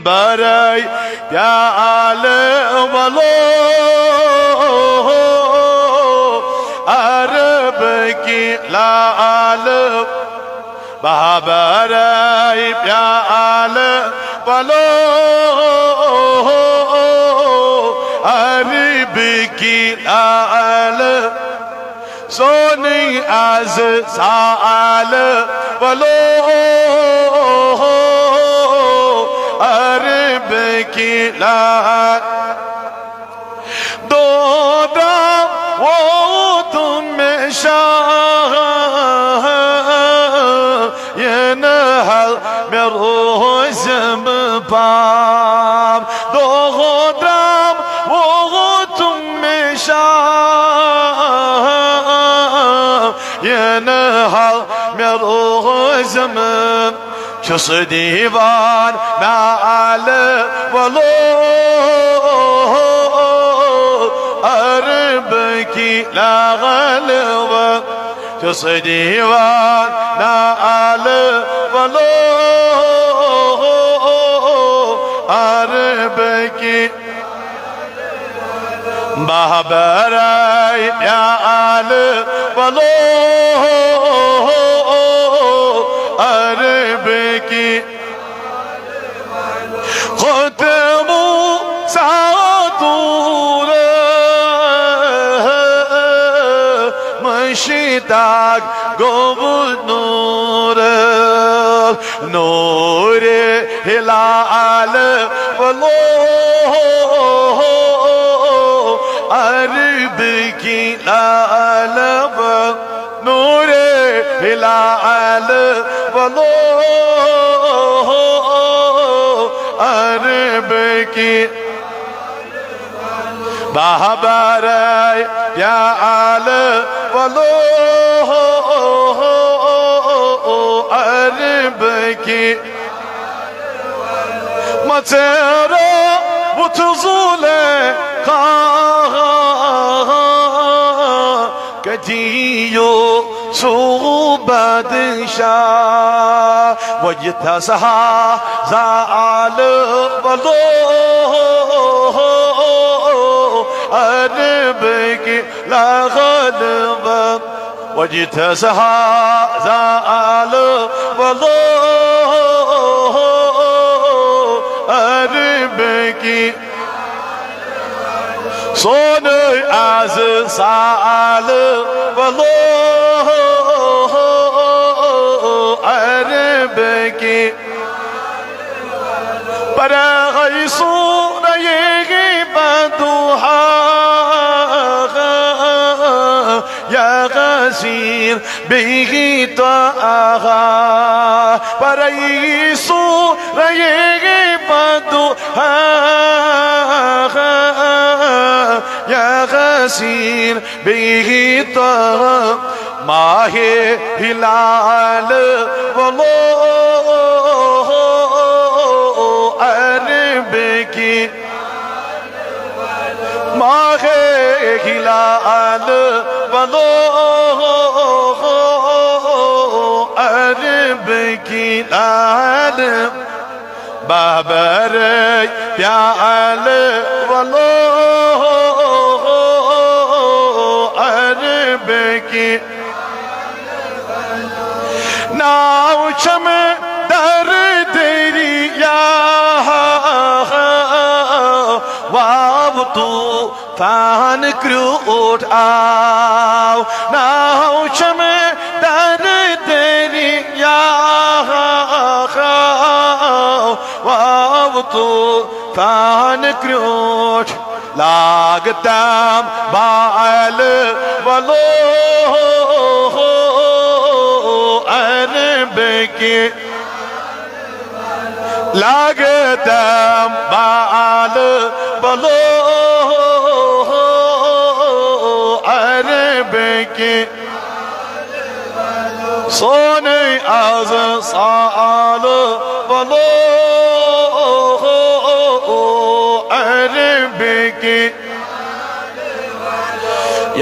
برای پیال ولو عرب کی لال برای پیال ولو عرب کی لال سونی از سال ولو عرب کی لال دو دام وہ تم شاہ ينهل من روزم بام دو دام وغتم شاہ ينهل من روزم شص ديوان معال ولو أربكي لا غلوة شص ديوان معال ولو أربكي بهبراي يا آل ولو أربكي ختموا ساطورة مشيتك قبل نور نور هلال والله أربكي لا ألب نور هلال والله أربكي بهبراي يا آل والله أربكي ما ترى وتظل كتيو صوبة شا وجتسها زعل والله أربكي لا غلب وجتسها زعل والله أربكي صوني از سال والله أربكي برغي صورة يغيب دوحا يا غزير به طاغا برغي صورة يغيب دوحا يا غزير به طاغا ما هي هلال والله أربكي ما هي هلال والله أربكي لال بابري يا علي والله أربكي ناوچم در دیری یا واب تو فان کروٹ آو ناوچم در دیری یا واب تو فان کروٹ لاگتم بعل والله أربكي لاگتم بعل والله أربكي صوني از صال والله أربكي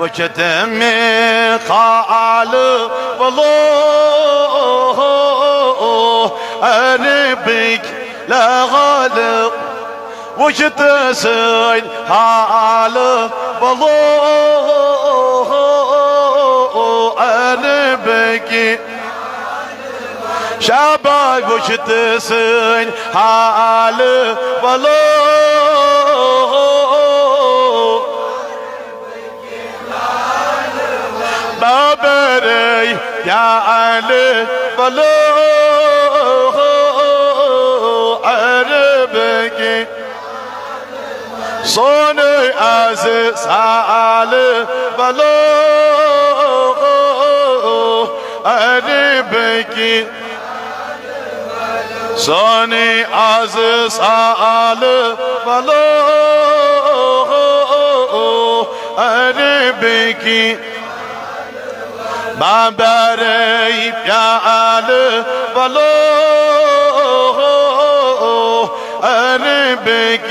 وجدم خال والله أربك لا غالب وجد سين حال والله أربك شباب وجد سين حال والله بابري يا علي فلو عربك صوني عزيز علي فلو عربك صوني عزيز علي فلو عربك بابري يا علي فلو عربك